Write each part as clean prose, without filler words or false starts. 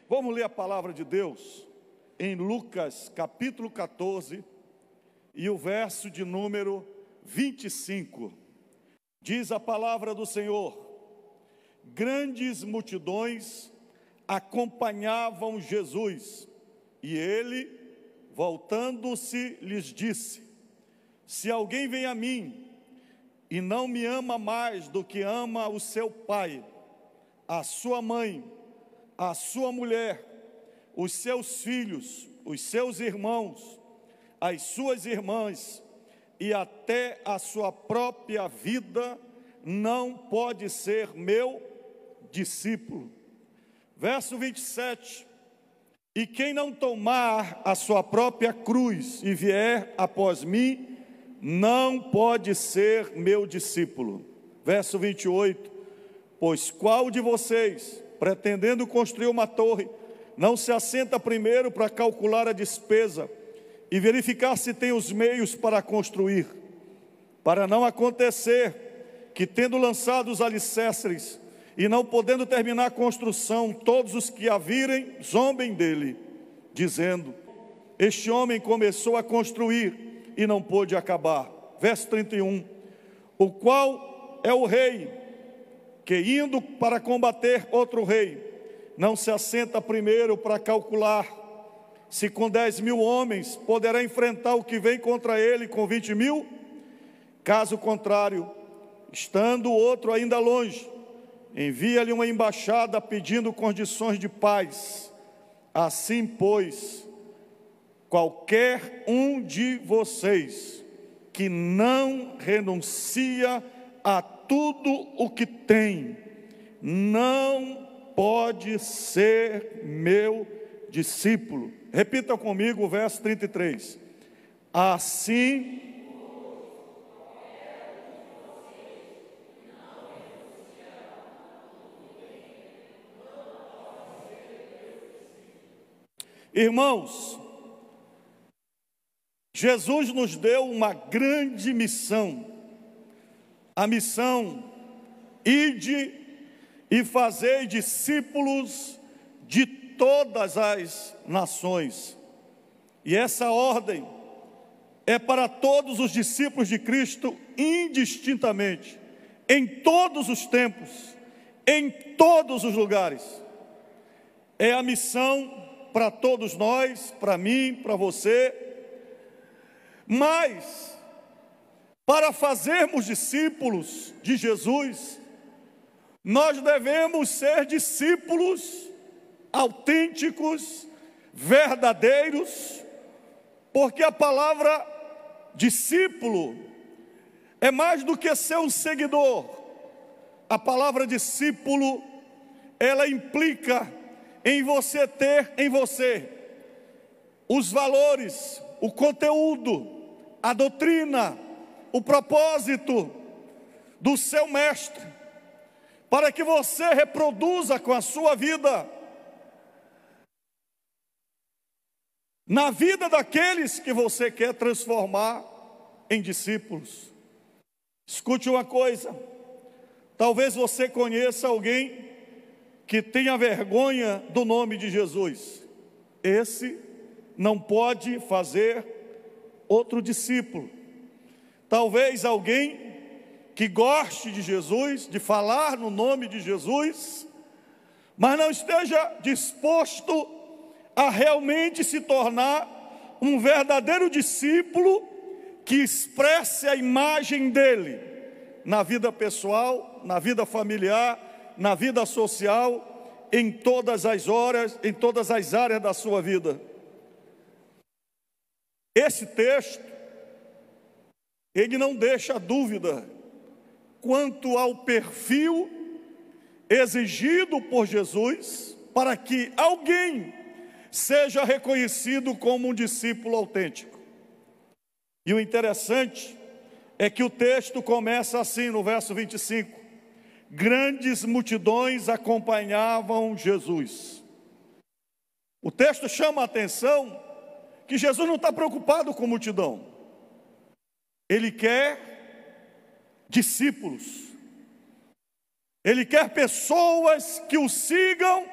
Vamos ler a palavra de Deus em Lucas capítulo 14 e o verso de número 25. Diz a palavra do Senhor: grandes multidões acompanhavam Jesus, e ele, voltando-se, lhes disse: se alguém vem a mim e não me ama mais do que ama o seu pai, a sua mãe, a sua mulher, os seus filhos, os seus irmãos, as suas irmãs e até a sua própria vida, não pode ser meu discípulo. Verso 27. E quem não tomar a sua própria cruz e vier após mim, não pode ser meu discípulo. Verso 28. Pois qual de vocês, pretendendo construir uma torre, não se assenta primeiro para calcular a despesa e verificar se tem os meios para construir, para não acontecer que, tendo lançado os alicerces e não podendo terminar a construção, todos os que a virem zombem dele, dizendo: este homem começou a construir e não pôde acabar. Verso 31. O qual é o rei que, indo para combater outro rei, não se assenta primeiro para calcular se com 10.000 homens poderá enfrentar o que vem contra ele com 20.000? Caso contrário, estando o outro ainda longe, envia-lhe uma embaixada pedindo condições de paz. Assim, pois, qualquer um de vocês que não renuncia a tudo o que tem, não pode ser meu discípulo. Repita comigo o verso 33. Assim, irmãos, Jesus nos deu uma grande missão. A missão: ide e fazei discípulos de todas as nações. E essa ordem é para todos os discípulos de Cristo, indistintamente, em todos os tempos, em todos os lugares. É a missão para todos nós, para mim, para você. Mas, para fazermos discípulos de Jesus, nós devemos ser discípulos autênticos, verdadeiros, porque a palavra discípulo é mais do que ser um seguidor. A palavra discípulo, ela implica em você ter em você os valores, o conteúdo, a doutrina, o propósito do seu mestre, para que você reproduza com a sua vida, na vida daqueles que você quer transformar em discípulos. Escute uma coisa: talvez você conheça alguém que tenha vergonha do nome de Jesus. Esse não pode fazer outro discípulo. Talvez alguém que goste de Jesus, de falar no nome de Jesus, mas não esteja disposto a realmente se tornar um verdadeiro discípulo que expresse a imagem dele na vida pessoal, na vida familiar, na vida social, em todas as horas, em todas as áreas da sua vida. Esse texto, ele não deixa dúvida quanto ao perfil exigido por Jesus para que alguém seja reconhecido como um discípulo autêntico. E o interessante é que o texto começa assim no verso 25: grandes multidões acompanhavam Jesus. O texto chama a atenção que Jesus não está preocupado com multidão. Ele quer discípulos. Ele quer pessoas que o sigam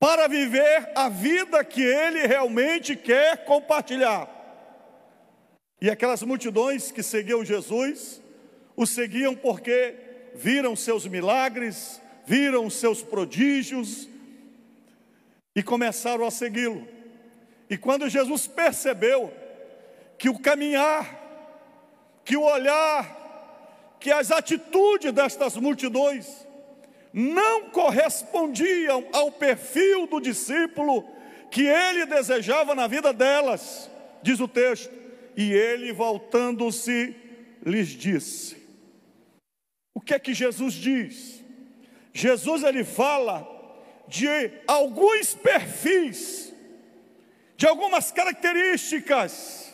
para viver a vida que ele realmente quer compartilhar. E aquelas multidões que seguiam Jesus, o seguiam porque viram seus milagres, viram seus prodígios e começaram a segui-lo. E quando Jesus percebeu que o caminhar, que o olhar, que as atitudes destas multidões não correspondiam ao perfil do discípulo que ele desejava na vida delas, diz o texto, e ele, voltando-se, lhes disse. O que é que Jesus diz? Jesus, ele fala de alguns perfis, de algumas características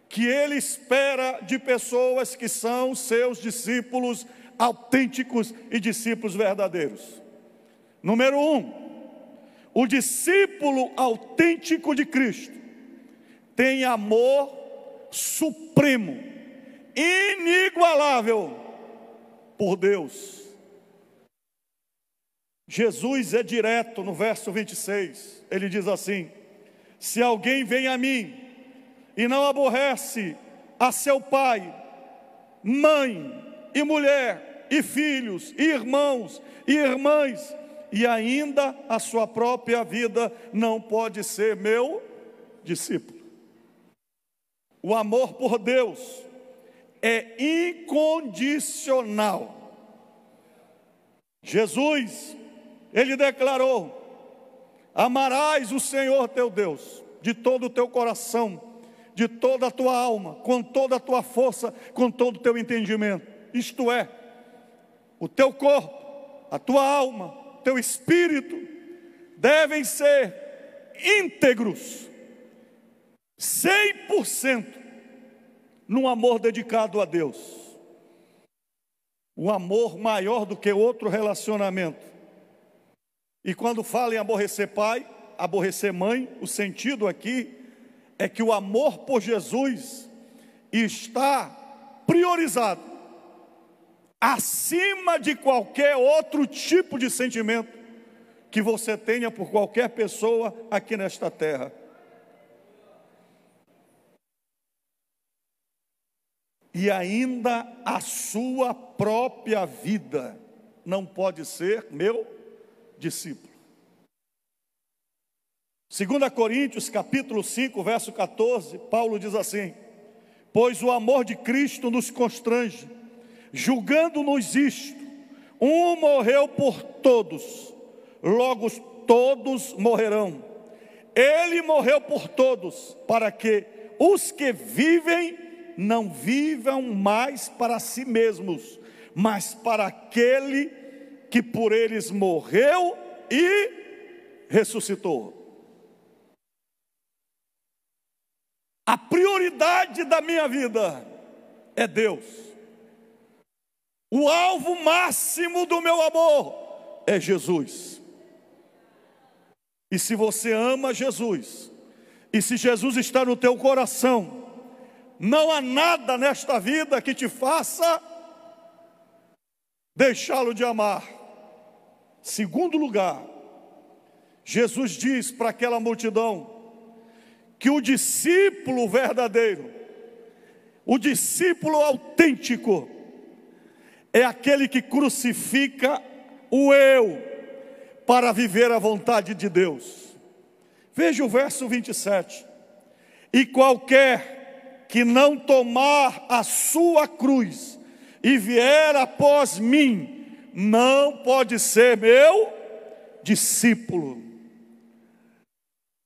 que ele espera de pessoas que são seus discípulos autênticos e discípulos verdadeiros. Número 1, o discípulo autêntico de Cristo tem amor supremo, inigualável por Deus. Jesus é direto no verso 26, ele diz assim: se alguém vem a mim e não aborrece a seu pai, mãe e mulher, e filhos, e irmãos, e irmãs, e ainda a sua própria vida, não pode ser meu discípulo. O amor por Deus é incondicional. Jesus, ele declarou: amarás o Senhor teu Deus de todo o teu coração, de toda a tua alma, com toda a tua força, com todo o teu entendimento. Isto é, o teu corpo, a tua alma, o teu espírito devem ser íntegros, 100% num amor dedicado a Deus. O amor maior do que outro relacionamento. E quando fala em aborrecer pai, aborrecer mãe, o sentido aqui é que o amor por Jesus está priorizado acima de qualquer outro tipo de sentimento que você tenha por qualquer pessoa aqui nesta terra. E ainda a sua própria vida não pode ser meu discípulo. 2 Coríntios capítulo 5, verso 14, Paulo diz assim: pois o amor de Cristo nos constrange, julgando-nos isto, um morreu por todos, logo todos morrerão. Ele morreu por todos, para que os que vivem não vivam mais para si mesmos, mas para aquele que por eles morreu e ressuscitou. A prioridade da minha vida é Deus. O alvo máximo do meu amor é Jesus. E se você ama Jesus, e se Jesus está no teu coração, não há nada nesta vida que te faça deixá-lo de amar. Segundo lugar, Jesus diz para aquela multidão que o discípulo verdadeiro, o discípulo autêntico, é aquele que crucifica o eu para viver a vontade de Deus. Veja o verso 27. E qualquer que não tomar a sua cruz e vier após mim, não pode ser meu discípulo.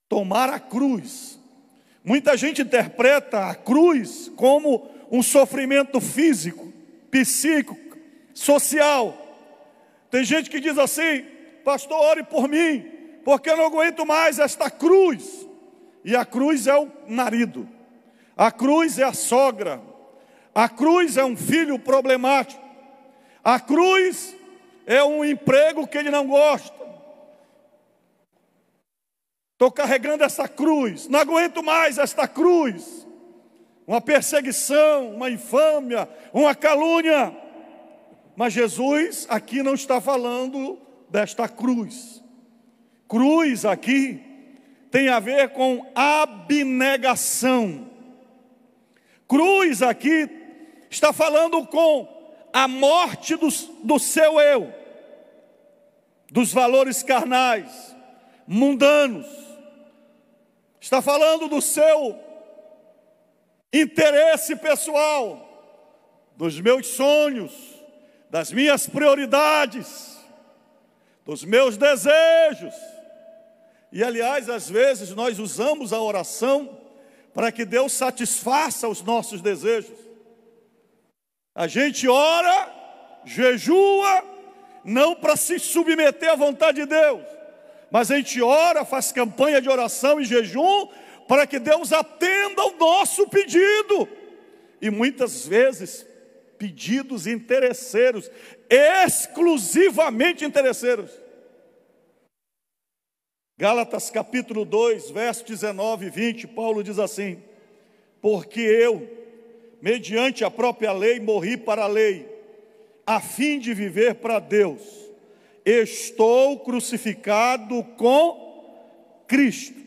Tomar a cruz. Muita gente interpreta a cruz como um sofrimento físico, psíquico, social. Tem gente que diz assim: pastor, ore por mim, porque eu não aguento mais esta cruz. E a cruz é o marido, a cruz é a sogra, a cruz é um filho problemático, a cruz é um emprego que ele não gosta. Estou carregando essa cruz, não aguento mais esta cruz. Uma perseguição, uma infâmia, uma calúnia. Mas Jesus aqui não está falando desta cruz. Cruz aqui tem a ver com abnegação. Cruz aqui está falando com a morte do seu eu, dos valores carnais, mundanos. Está falando do seu interesse pessoal, dos meus sonhos, das minhas prioridades, dos meus desejos. E aliás, às vezes nós usamos a oração para que Deus satisfaça os nossos desejos. A gente ora, jejua, não para se submeter à vontade de Deus, mas a gente ora, faz campanha de oração e jejum para que Deus atenda ao nosso pedido. E muitas vezes pedidos interesseiros, exclusivamente interesseiros. Gálatas capítulo 2, versos 19 e 20, Paulo diz assim: porque eu, mediante a própria lei, morri para a lei, a fim de viver para Deus. Estou crucificado com Cristo.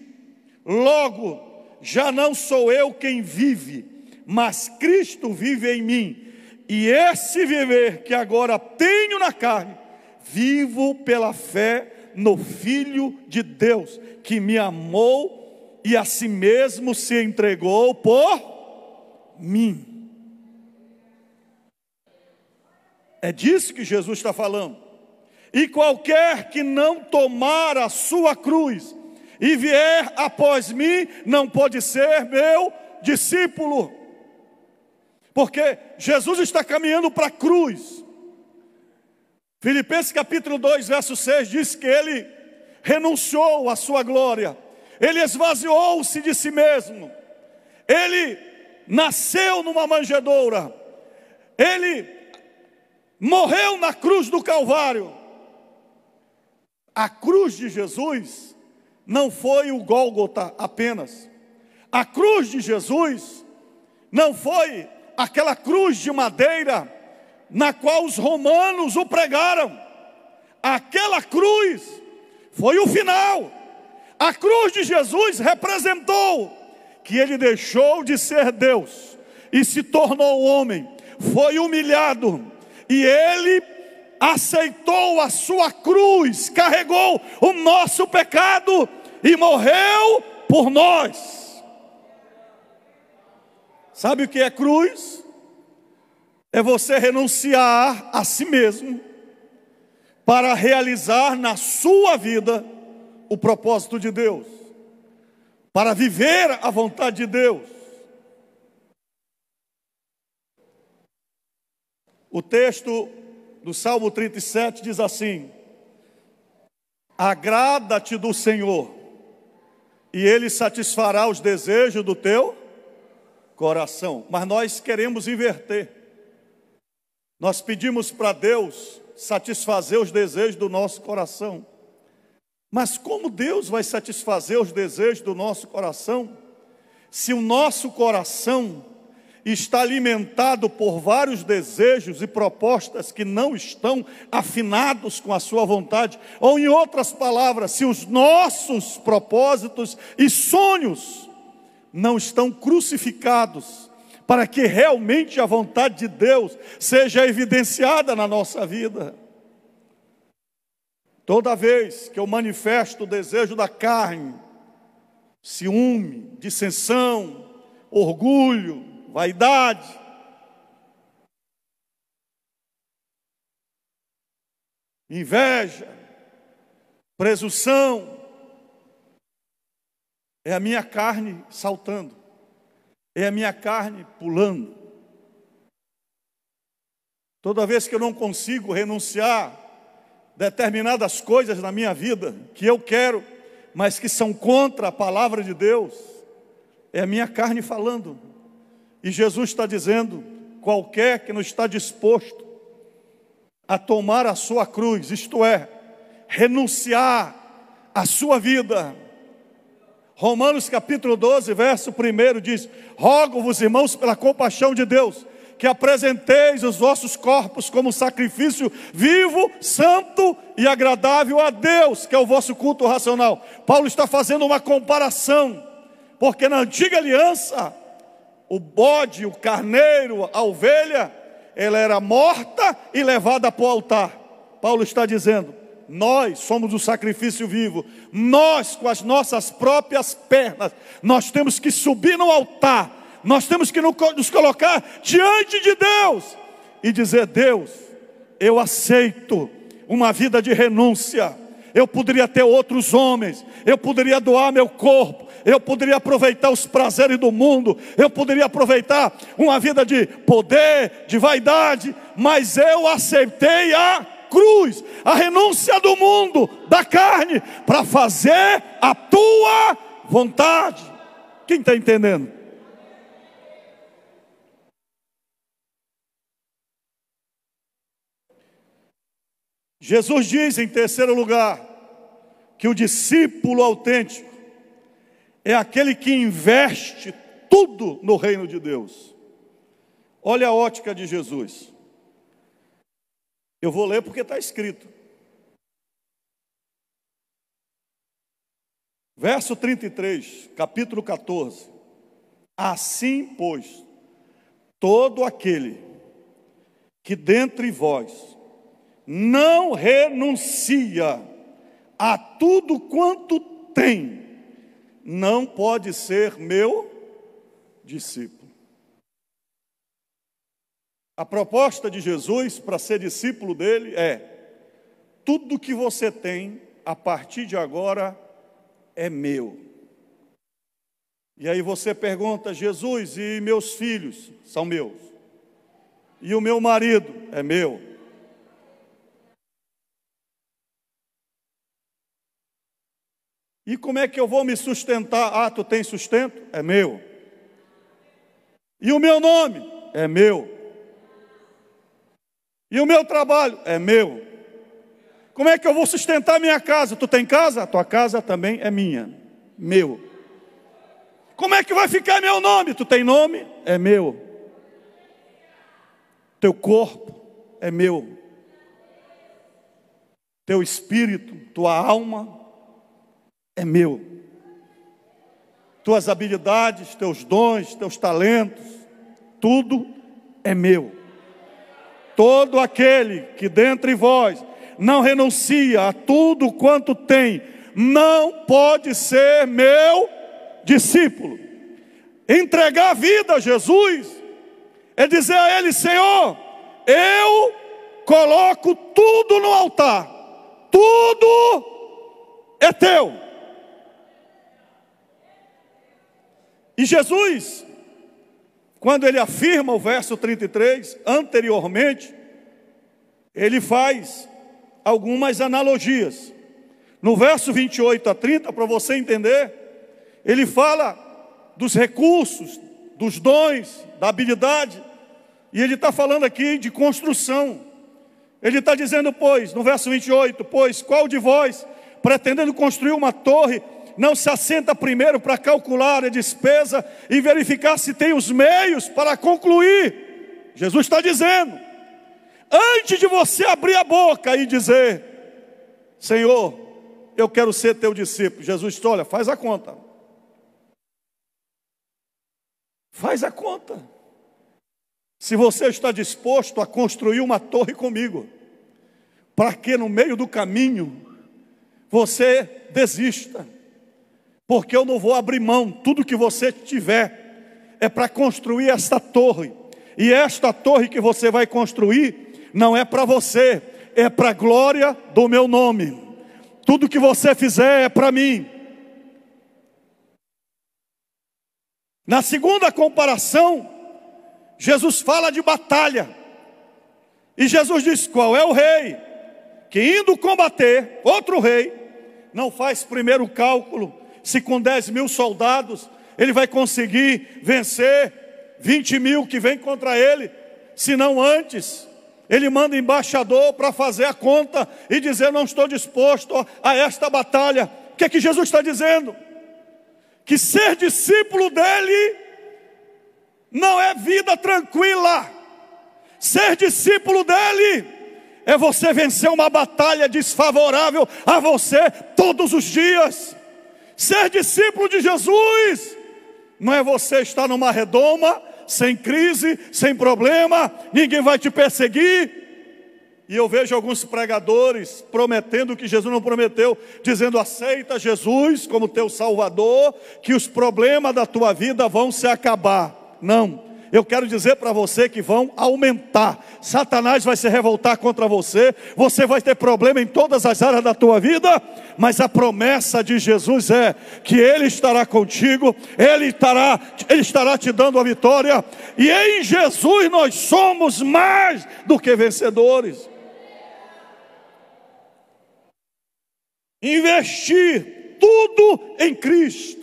Logo, já não sou eu quem vive, mas Cristo vive em mim. E esse viver que agora tenho na carne, vivo pela fé no Filho de Deus, que me amou e a si mesmo se entregou por mim. É disso que Jesus está falando. E qualquer que não tomar a sua cruz e vier após mim, não pode ser meu discípulo. Porque Jesus está caminhando para a cruz. Filipenses capítulo 2, verso 6 diz que ele renunciou à sua glória. Ele esvaziou-se de si mesmo. Ele nasceu numa manjedoura. Ele morreu na cruz do Calvário. A cruz de Jesus não foi o Gólgota apenas. A cruz de Jesus não foi aquela cruz de madeira na qual os romanos o pregaram. Aquela cruz foi o final. A cruz de Jesus representou que ele deixou de ser Deus e se tornou homem, foi humilhado, e ele aceitou a sua cruz, carregou o nosso pecado e morreu por nós. Sabe o que é cruz? É você renunciar a si mesmo para realizar na sua vida o propósito de Deus, para viver a vontade de Deus. O texto do Salmo 37 diz assim: agrada-te do Senhor, e Ele satisfará os desejos do teu coração. Mas nós queremos inverter. Nós pedimos para Deus satisfazer os desejos do nosso coração. Mas como Deus vai satisfazer os desejos do nosso coração, se o nosso coração está alimentado por vários desejos e propostas que não estão afinados com a sua vontade? Ou, em outras palavras, se os nossos propósitos e sonhos não estão crucificados para que realmente a vontade de Deus seja evidenciada na nossa vida. Toda vez que eu manifesto o desejo da carne, ciúme, dissensão, orgulho, vaidade, inveja, presunção, é a minha carne saltando, é a minha carne pulando. Toda vez que eu não consigo renunciar determinadas coisas na minha vida que eu quero, mas que são contra a palavra de Deus, é a minha carne falando. E Jesus está dizendo: qualquer que não está disposto a tomar a sua cruz, isto é, renunciar à sua vida. Romanos capítulo 12, verso 1 diz: rogo-vos, irmãos, pela compaixão de Deus, que apresenteis os vossos corpos como sacrifício vivo, santo e agradável a Deus, que é o vosso culto racional. Paulo está fazendo uma comparação, porque na antiga aliança, o bode, o carneiro, a ovelha, ela era morta e levada para o altar. Paulo está dizendo, nós somos o sacrifício vivo, nós com as nossas próprias pernas, nós temos que subir no altar, nós temos que nos colocar diante de Deus e dizer, Deus, eu aceito uma vida de renúncia. Eu poderia ter outros homens, eu poderia doar meu corpo, eu poderia aproveitar os prazeres do mundo, eu poderia aproveitar uma vida de poder, de vaidade, mas eu aceitei a cruz, a renúncia do mundo, da carne, para fazer a tua vontade. Quem está entendendo? Jesus diz em terceiro lugar, que o discípulo autêntico é aquele que investe tudo no reino de Deus. Olha a ótica de Jesus. Eu vou ler porque está escrito. Verso 33, capítulo 14. Assim, pois, todo aquele que dentre vós não renuncia a tudo quanto tem, não pode ser meu discípulo. A proposta de Jesus para ser discípulo dele é: tudo que você tem, a partir de agora, é meu. E aí você pergunta, Jesus, e meus filhos? São meus. E o meu marido? É meu. E como é que eu vou me sustentar? Ah, tu tem sustento? É meu. E o meu nome? É meu. E o meu trabalho? É meu. Como é que eu vou sustentar minha casa? Tu tem casa? A tua casa também é minha. Meu. Como é que vai ficar meu nome? Tu tem nome? É meu. Teu corpo é meu. Teu espírito, tua alma é meu. Tuas habilidades, teus dons, teus talentos, tudo é meu. Todo aquele que dentre vós não renuncia a tudo quanto tem, não pode ser meu discípulo. Entregar a vida a Jesus é dizer a Ele, Senhor, eu coloco tudo no altar, tudo é teu. E Jesus, quando ele afirma o verso 33, anteriormente, ele faz algumas analogias. No verso 28 a 30, para você entender, ele fala dos recursos, dos dons, da habilidade, e ele está falando aqui de construção. Ele está dizendo, pois, no verso 28, pois qual de vós, pretendendo construir uma torre, não se assenta primeiro para calcular a despesa e verificar se tem os meios para concluir? Jesus está dizendo, antes de você abrir a boca e dizer, Senhor, eu quero ser teu discípulo, Jesus disse, olha, faz a conta. Faz a conta. Se você está disposto a construir uma torre comigo, para que no meio do caminho você desista. Porque eu não vou abrir mão, tudo que você tiver é para construir esta torre. E esta torre que você vai construir não é para você, é para a glória do meu nome. Tudo que você fizer é para mim. Na segunda comparação, Jesus fala de batalha. E Jesus diz, qual é o rei que indo combater outro rei, não faz primeiro o cálculo, se com 10.000 soldados ele vai conseguir vencer 20.000 que vem contra ele, se não antes, ele manda embaixador para fazer a conta e dizer, não estou disposto a esta batalha. O que é que Jesus está dizendo? Que ser discípulo dele não é vida tranquila, Ser discípulo dele é você vencer uma batalha desfavorável a você todos os dias. Ser discípulo de Jesus não é você estar numa redoma, sem crise, sem problema, ninguém vai te perseguir. E eu vejo alguns pregadores prometendo o que Jesus não prometeu, dizendo: aceita Jesus como teu Salvador, que os problemas da tua vida vão se acabar. Não, eu quero dizer para você que vão aumentar. Satanás vai se revoltar contra você, você vai ter problema em todas as áreas da tua vida, mas a promessa de Jesus é que Ele estará contigo, Ele estará te dando a vitória, e em Jesus nós somos mais do que vencedores. Investir tudo em Cristo.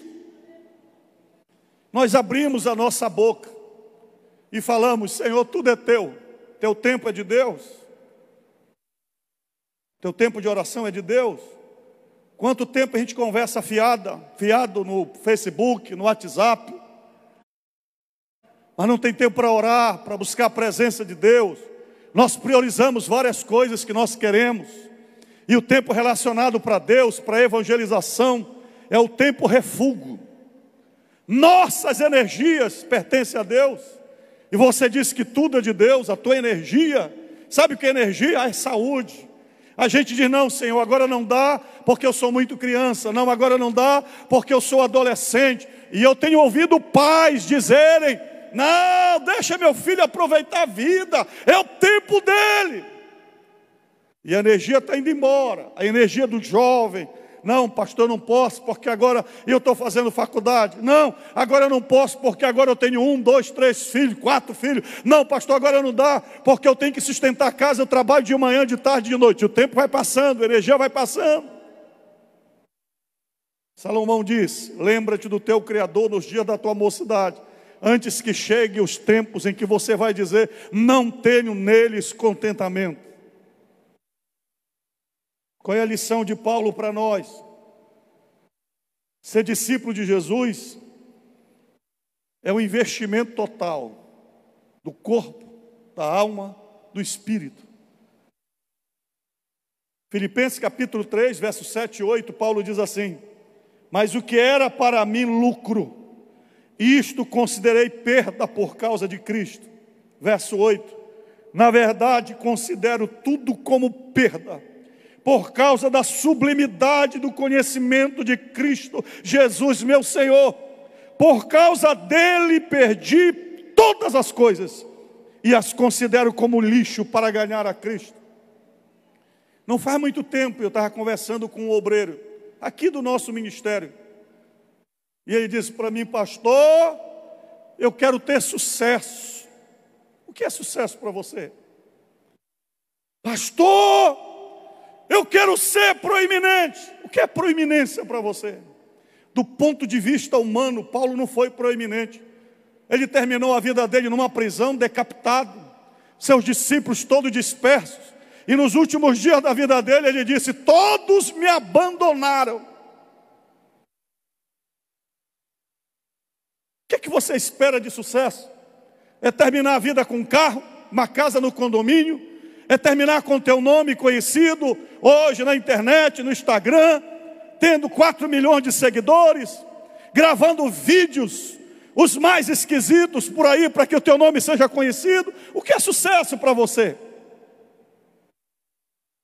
Nós abrimos a nossa boca e falamos: Senhor, tudo é teu, teu tempo é de Deus, teu tempo de oração é de Deus. Quanto tempo a gente conversa fiado no Facebook, no WhatsApp, mas não tem tempo para orar, para buscar a presença de Deus. Nós priorizamos várias coisas que nós queremos, e o tempo relacionado para Deus, para a evangelização, é o tempo refúgio. Nossas energias pertencem a Deus. E você disse que tudo é de Deus, a tua energia. Sabe o que é energia? É saúde. A gente diz: não, Senhor, agora não dá porque eu sou muito criança. Não, agora não dá porque eu sou adolescente. E eu tenho ouvido pais dizerem: não, deixa meu filho aproveitar a vida, é o tempo dele. E a energia está indo embora, a energia do jovem. Não, pastor, eu não posso porque agora eu estou fazendo faculdade. Não, agora eu não posso porque agora eu tenho 1, 2, 3 filhos, 4 filhos. Não, pastor, agora não dá porque eu tenho que sustentar a casa, eu trabalho de manhã, de tarde, de noite. O tempo vai passando, a energia vai passando. Salomão diz: lembra-te do teu Criador nos dias da tua mocidade, antes que chegue os tempos em que você vai dizer: não tenho neles contentamento. Qual é a lição de Paulo para nós? Ser discípulo de Jesus é um investimento total do corpo, da alma, do espírito. Filipenses capítulo 3, versos 7 e 8, Paulo diz assim: mas o que era para mim lucro, isto considerei perda por causa de Cristo. Verso 8, na verdade considero tudo como perda, por causa da sublimidade do conhecimento de Cristo Jesus, meu Senhor. Por causa dele perdi todas as coisas e as considero como lixo para ganhar a Cristo. Não faz muito tempo eu estava conversando com um obreiro aqui do nosso ministério, e ele disse para mim: pastor, eu quero ter sucesso. O que é sucesso para você? Pastor, eu quero ser proeminente. O que é proeminência para você? Do ponto de vista humano, Paulo não foi proeminente. Ele terminou a vida dele numa prisão, decapitado, seus discípulos todos dispersos. E nos últimos dias da vida dele, ele disse: todos me abandonaram. O que é que você espera de sucesso? É terminar a vida com um carro, uma casa no condomínio? É terminar com teu nome conhecido hoje na internet, no Instagram, tendo 4 milhões de seguidores, gravando vídeos, os mais esquisitos por aí, para que o teu nome seja conhecido? O que é sucesso para você?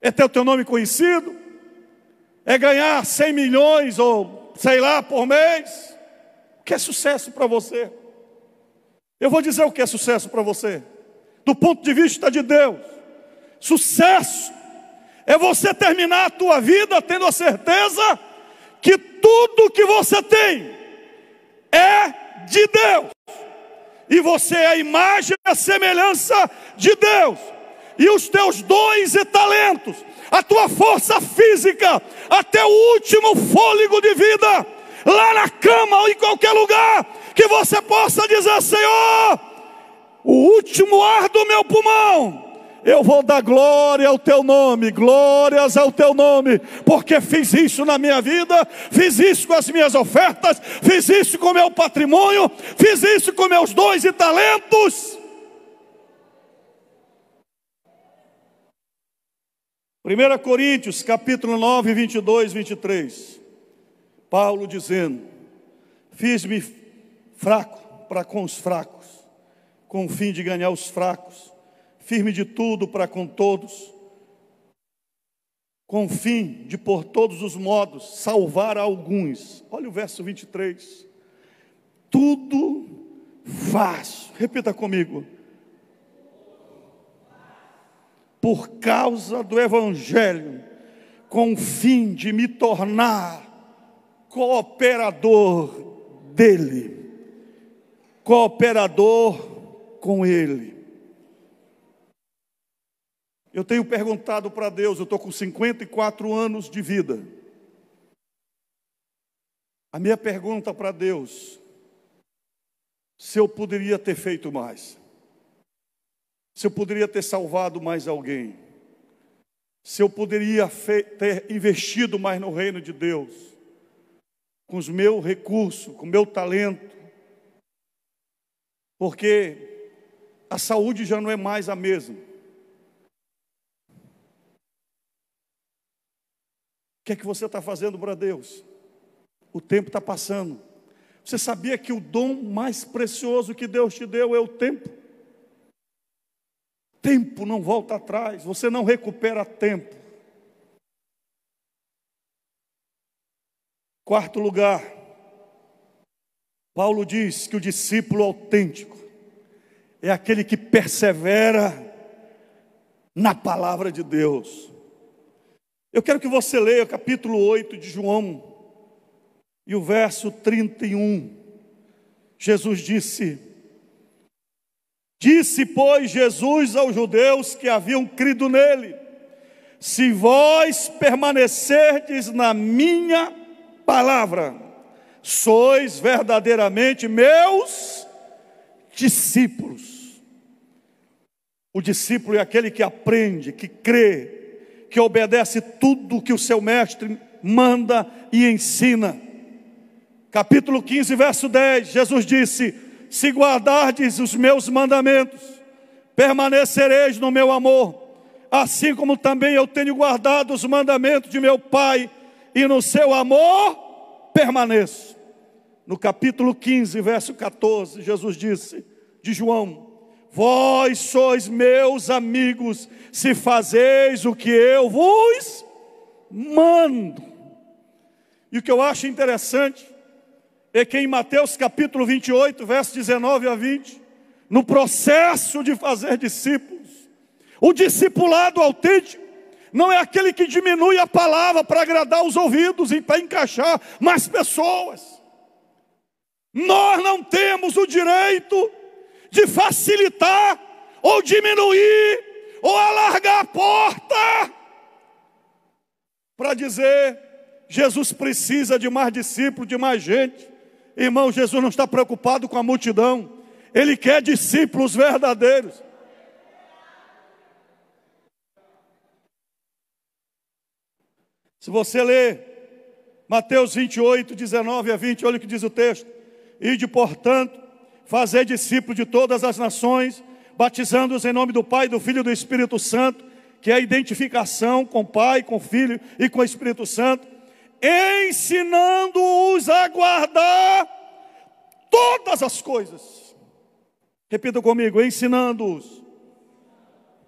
É ter o teu nome conhecido? É ganhar 100 milhões ou sei lá por mês? O que é sucesso para você? Eu vou dizer o que é sucesso para você, do ponto de vista de Deus. Sucesso é você terminar a tua vida tendo a certeza que tudo que você tem é de Deus, e você é a imagem e a semelhança de Deus, e os teus dons e talentos, a tua força física, até o último fôlego de vida, lá na cama ou em qualquer lugar, que você possa dizer: Senhor, o último ar do meu pulmão, eu vou dar glória ao teu nome, glórias ao teu nome, porque fiz isso na minha vida, fiz isso com as minhas ofertas, fiz isso com o meu patrimônio, fiz isso com meus dons e talentos. 1 Coríntios, capítulo 9, 22, 23. Paulo dizendo: fiz-me fraco para com os fracos, com o fim de ganhar os fracos. Fiz-me de tudo para com todos, com o fim de, por todos os modos, salvar alguns. Olha o verso 23. Tudo faço, repita comigo, por causa do Evangelho, com o fim de me tornar cooperador dele, cooperador com ele. Eu tenho perguntado para Deus, eu estou com 54 anos de vida. A minha pergunta para Deus: se eu poderia ter feito mais, se eu poderia ter salvado mais alguém, se eu poderia ter investido mais no reino de Deus, com os meus recursos, com o meu talento, porque a saúde já não é mais a mesma. O que é que você está fazendo para Deus? O tempo está passando. Você sabia que o dom mais precioso que Deus te deu é o tempo? Tempo não volta atrás, você não recupera tempo. Quarto lugar, Paulo diz que o discípulo autêntico é aquele que persevera na palavra de Deus. Eu quero que você leia o capítulo 8 de João e o verso 31. Jesus disse, pois, Jesus aos judeus que haviam crido nele: se vós permanecerdes na minha palavra, sois verdadeiramente meus discípulos. O discípulo é aquele que aprende, que crê, que obedece tudo que o seu mestre manda e ensina. Capítulo 15, verso 10, Jesus disse: se guardardes os meus mandamentos, permanecereis no meu amor, assim como também eu tenho guardado os mandamentos de meu Pai, e no seu amor permaneço. No capítulo 15, verso 14, Jesus disse, de João: vós sois meus amigos, se fazeis o que eu vos mando. E o que eu acho interessante é que em Mateus capítulo 28, verso 19 a 20, no processo de fazer discípulos, o discipulado autêntico não é aquele que diminui a palavra para agradar os ouvidos e para encaixar mais pessoas. Nós não temos o direito de facilitar ou diminuir ou alargar a porta para dizer: Jesus precisa de mais discípulos, de mais gente. Irmão, Jesus não está preocupado com a multidão, Ele quer discípulos verdadeiros. Se você ler Mateus 28, 19 a 20, olha o que diz o texto: ide, portanto, fazer discípulos de todas as nações, batizando-os em nome do Pai, do Filho e do Espírito Santo, que é a identificação com o Pai, com o Filho e com o Espírito Santo, ensinando-os a guardar todas as coisas. Repita comigo: ensinando-os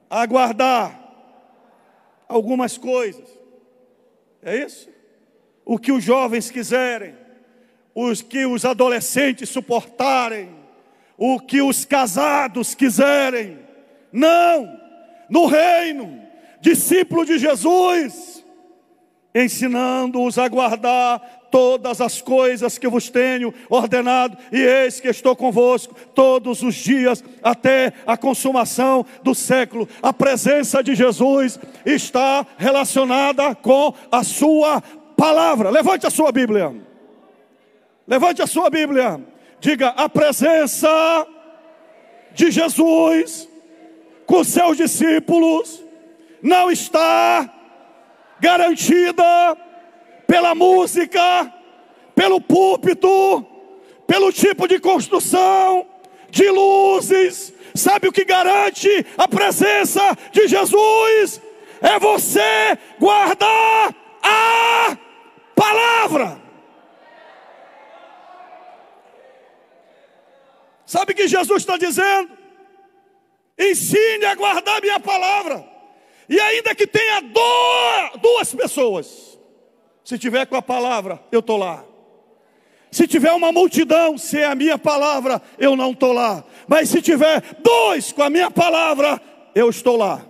a guardar algumas coisas. É isso? O que os jovens quiserem, os que os adolescentes suportarem, o que os casados quiserem. Não, no reino, discípulo de Jesus, ensinando-os a guardar todas as coisas que vos tenho ordenado, e eis que estou convosco todos os dias até a consumação do século. A presença de Jesus está relacionada com a sua palavra. Levante a sua Bíblia. Levante a sua Bíblia. Diga: a presença de Jesus com seus discípulos não está garantida pela música, pelo púlpito, pelo tipo de construção, de luzes. Sabe o que garante a presença de Jesus? é você guardar a palavra. Sabe o que Jesus está dizendo? Ensine a guardar minha palavra. E ainda que tenha duas pessoas, se tiver com a palavra, eu estou lá. Se tiver uma multidão, se é a minha palavra, eu não estou lá. Mas se tiver dois com a minha palavra, eu estou lá.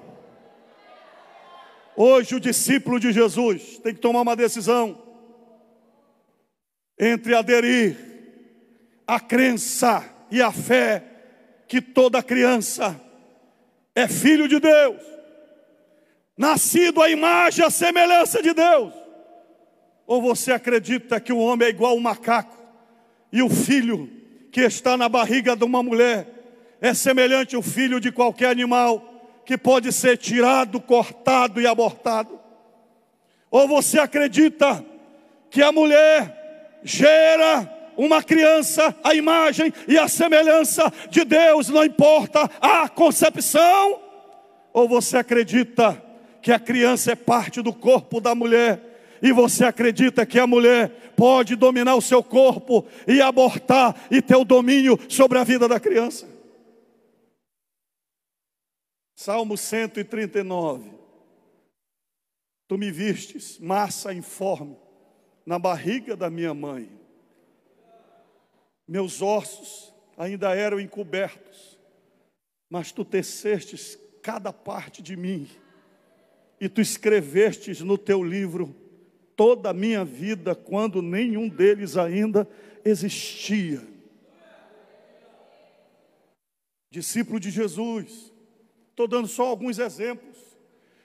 Hoje o discípulo de Jesus tem que tomar uma decisão entre aderir à crença e à fé que toda criança é filho de Deus, nascido à imagem e à semelhança de Deus. Ou você acredita que o homem é igual ao macaco e o filho que está na barriga de uma mulher é semelhante ao filho de qualquer animal que pode ser tirado, cortado e abortado? Ou você acredita que a mulher gera uma criança à imagem e à semelhança de Deus, não importa a concepção? Ou você acredita que a criança é parte do corpo da mulher e você acredita que a mulher pode dominar o seu corpo e abortar e ter o domínio sobre a vida da criança? Salmo 139. Tu me vistes massa informe na barriga da minha mãe. Meus ossos ainda eram encobertos, mas tu tecestes cada parte de mim, e tu escrevestes no teu livro toda a minha vida, quando nenhum deles ainda existia. Discípulo de Jesus, estou dando só alguns exemplos.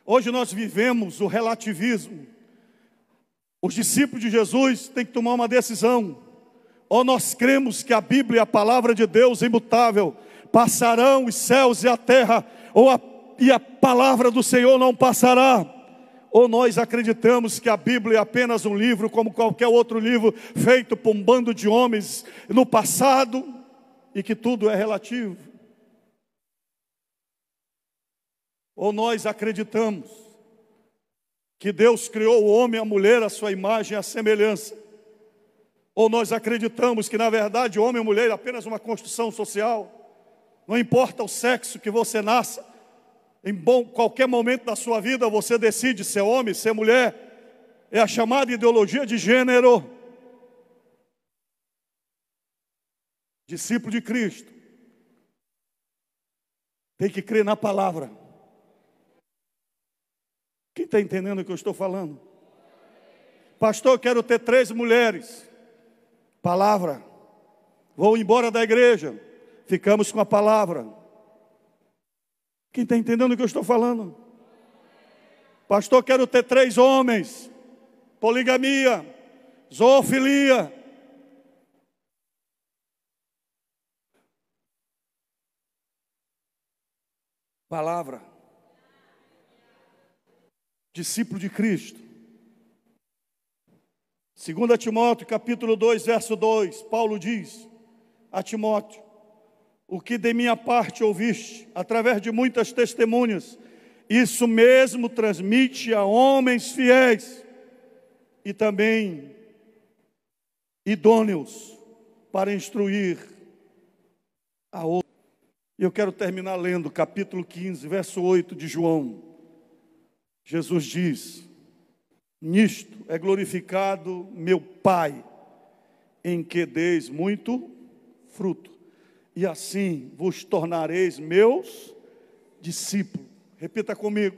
Hoje nós vivemos o relativismo. Os discípulos de Jesus têm que tomar uma decisão. Ou nós cremos que a Bíblia é a palavra de Deus imutável, passarão os céus e a terra, e a palavra do Senhor não passará. Ou nós acreditamos que a Bíblia é apenas um livro, como qualquer outro livro, feito por um bando de homens no passado, e que tudo é relativo. Ou nós acreditamos que Deus criou o homem e a mulher à sua imagem e à semelhança. Ou nós acreditamos que na verdade homem e mulher é apenas uma construção social. Não importa o sexo que você nasça, em qualquer momento da sua vida você decide ser homem, ser mulher. É a chamada ideologia de gênero. Discípulo de Cristo tem que crer na palavra. Quem está entendendo o que eu estou falando? Pastor, eu quero ter 3 mulheres. Palavra. Vou embora da igreja. Ficamos com a palavra. Quem está entendendo o que eu estou falando? Pastor, quero ter 3 homens. Poligamia. Zoofilia. Palavra. Discípulo de Cristo. 2 Timóteo capítulo 2, verso 2, Paulo diz a Timóteo: o que de minha parte ouviste, através de muitas testemunhas, isso mesmo transmite a homens fiéis e também idôneos para instruir a outros. E eu quero terminar lendo capítulo 15, verso 8 de João. Jesus diz: nisto é glorificado meu Pai, em que deis muito fruto, e assim vos tornareis meus discípulos. Repita comigo: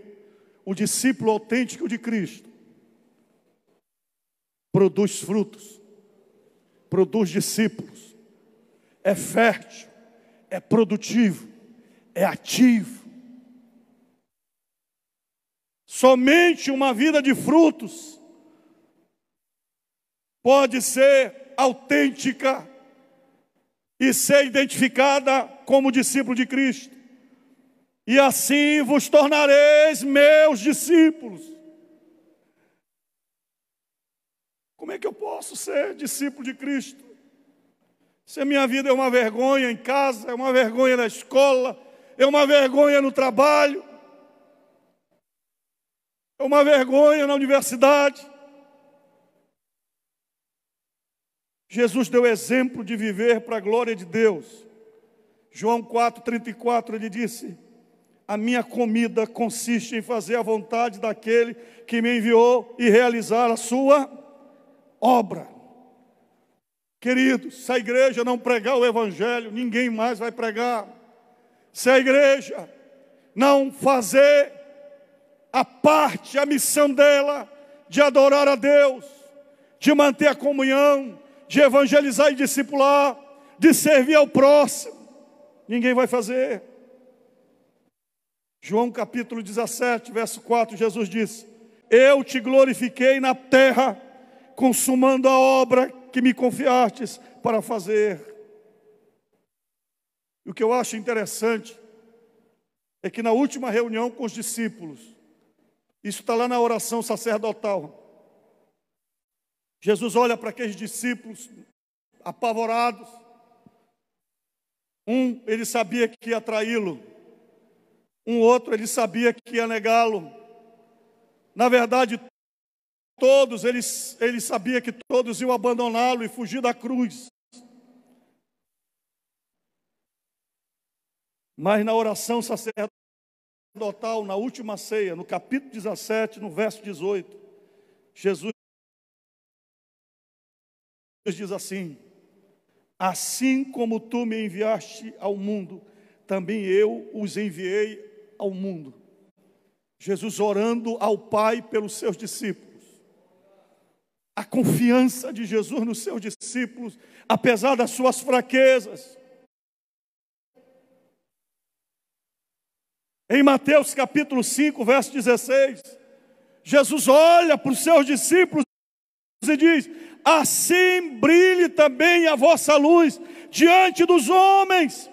o discípulo autêntico de Cristo produz frutos, produz discípulos, é fértil, é produtivo, é ativo. Somente uma vida de frutos pode ser autêntica e ser identificada como discípulo de Cristo. E assim vos tornareis meus discípulos. Como é que eu posso ser discípulo de Cristo? Se a minha vida é uma vergonha em casa, é uma vergonha na escola, é uma vergonha no trabalho. é uma vergonha na universidade. Jesus deu exemplo de viver para a glória de Deus. João 4,34, ele disse: a minha comida consiste em fazer a vontade daquele que me enviou e realizar a sua obra. Queridos, se a igreja não pregar o evangelho, ninguém mais vai pregar. Se a igreja não fazer a parte, a missão dela, de adorar a Deus, de manter a comunhão, de evangelizar e discipular, de servir ao próximo, ninguém vai fazer. João capítulo 17, verso 4, Jesus disse: eu te glorifiquei na terra, consumando a obra que me confiastes para fazer. E o que eu acho interessante é que na última reunião com os discípulos, isso está lá na oração sacerdotal, Jesus olha para aqueles discípulos apavorados. Um, ele sabia que ia traí-lo. Um outro, ele sabia que ia negá-lo. Na verdade, todos, ele sabia que todos iam abandoná-lo e fugir da cruz. Mas na oração sacerdotal, na última ceia, no capítulo 17, no verso 18, Jesus diz assim: assim como tu me enviaste ao mundo, também eu os enviei ao mundo. Jesus orando ao Pai pelos seus discípulos. A confiança de Jesus nos seus discípulos, apesar das suas fraquezas. Em Mateus capítulo 5, verso 16, Jesus olha para os seus discípulos e diz: assim brilhe também a vossa luz diante dos homens,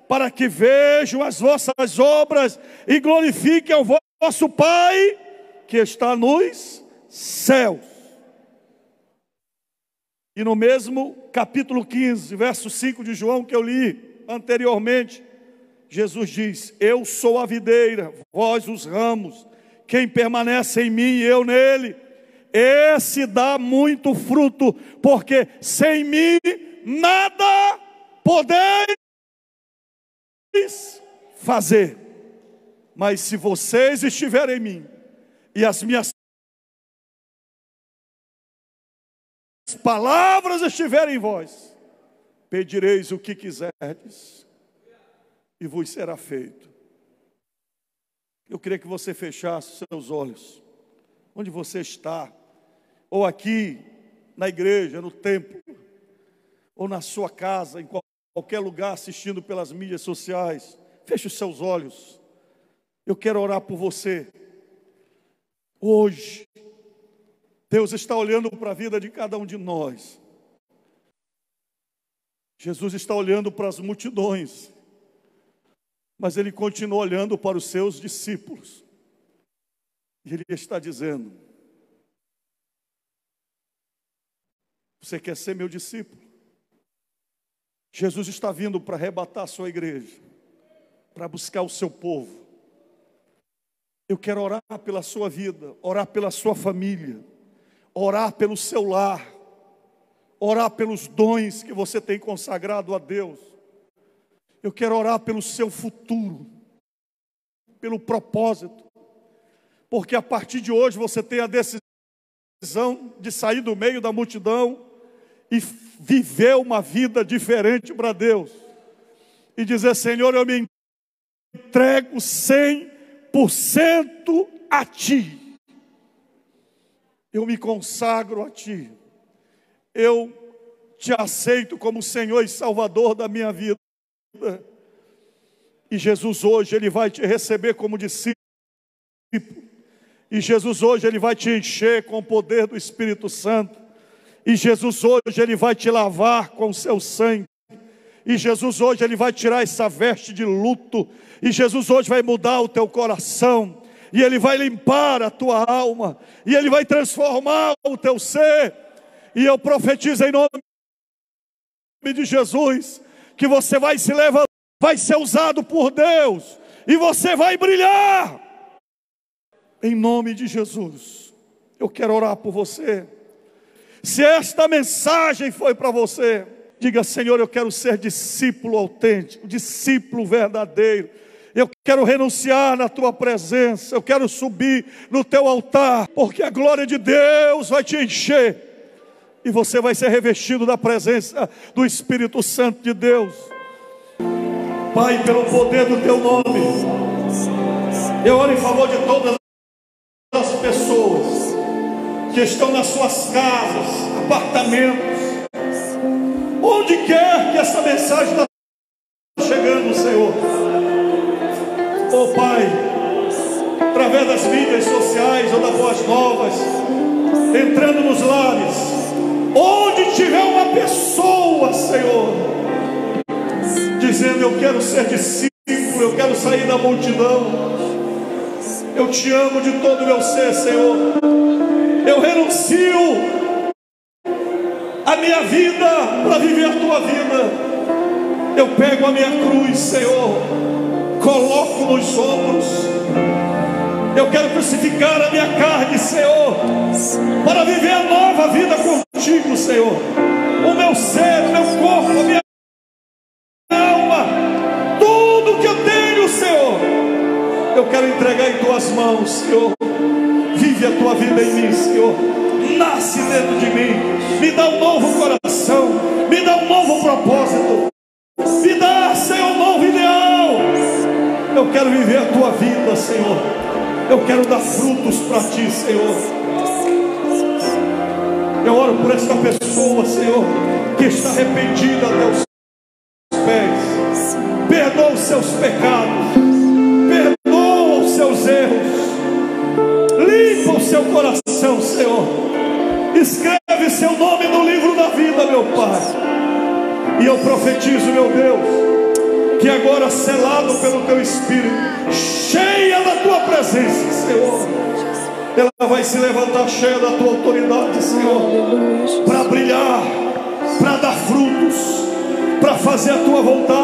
para que vejam as vossas obras e glorifiquem ao vosso Pai que está nos céus. E no mesmo capítulo 15, verso 5 de João que eu li anteriormente, Jesus diz: eu sou a videira, vós os ramos, quem permanece em mim e eu nele, esse dá muito fruto, porque sem mim nada podeis fazer. Mas se vocês estiverem em mim e as minhas palavras estiverem em vós, pedireis o que quiserdes e vos será feito. Eu queria que você fechasse seus olhos, onde você está, ou aqui na igreja, no templo, ou na sua casa, em qualquer lugar, assistindo pelas mídias sociais. Feche os seus olhos. Eu quero orar por você. Hoje, Deus está olhando para a vida de cada um de nós. Jesus está olhando para as multidões, mas Ele continua olhando para os seus discípulos. E Ele está dizendo: você quer ser meu discípulo? Jesus está vindo para arrebatar a sua igreja, para buscar o seu povo. Eu quero orar pela sua vida, orar pela sua família, orar pelo seu lar, orar pelos dons que você tem consagrado a Deus. Eu quero orar pelo seu futuro, pelo propósito, porque a partir de hoje você tem a decisão de sair do meio da multidão e viver uma vida diferente para Deus, e dizer: Senhor, eu me entrego 100% a Ti, eu me consagro a Ti, eu Te aceito como Senhor e Salvador da minha vida. E Jesus hoje, Ele vai te receber como discípulo, e Jesus hoje, Ele vai te encher com o poder do Espírito Santo, e Jesus hoje, Ele vai te lavar com o seu sangue, e Jesus hoje, Ele vai tirar essa veste de luto, e Jesus hoje vai mudar o teu coração, e Ele vai limpar a tua alma, e Ele vai transformar o teu ser. E eu profetizo em nome de Jesus, que você vai se levantar, vai ser usado por Deus, e você vai brilhar. Em nome de Jesus, eu quero orar por você. Se esta mensagem foi para você, diga: Senhor, eu quero ser discípulo autêntico, discípulo verdadeiro. Eu quero renunciar na tua presença, eu quero subir no teu altar, porque a glória de Deus vai te encher e você vai ser revestido da presença do Espírito Santo de Deus. Pai, pelo poder do teu nome, eu oro em favor de todas as pessoas que estão nas suas casas, apartamentos, onde quer que essa mensagem está chegando, Senhor. Oh Pai, através das mídias sociais ou das Boas Novas, entrando nos lares, onde tiver uma pessoa, Senhor, dizendo: eu quero ser discípulo, eu quero sair da multidão, eu te amo de todo o meu ser, Senhor, eu renuncio a minha vida para viver a tua vida, eu pego a minha cruz, Senhor, coloco nos ombros, eu quero crucificar a minha carne, Senhor, para viver a nova vida contigo, Senhor. O meu ser, o meu corpo, a minha alma, tudo que eu tenho, Senhor, eu quero entregar em tuas mãos, Senhor. Vive a tua vida em mim, Senhor. Nasce dentro de mim, me dá um novo coração, me dá um novo propósito, me dá, Senhor, um novo ideal. Eu quero viver a tua vida, Senhor. Eu quero dar frutos para ti, Senhor. Eu oro por esta pessoa, Senhor, que está arrependida até os pés. Perdoa os seus pecados, perdoa os seus erros, limpa o seu coração, Senhor. Escreve seu nome no livro da vida, meu Pai. E eu profetizo, meu Deus, que agora, selado pelo teu Espírito, cheia da tua presença, Senhor, ela vai se levantar cheia da tua autoridade, Senhor, para brilhar, para dar frutos, para fazer a tua vontade.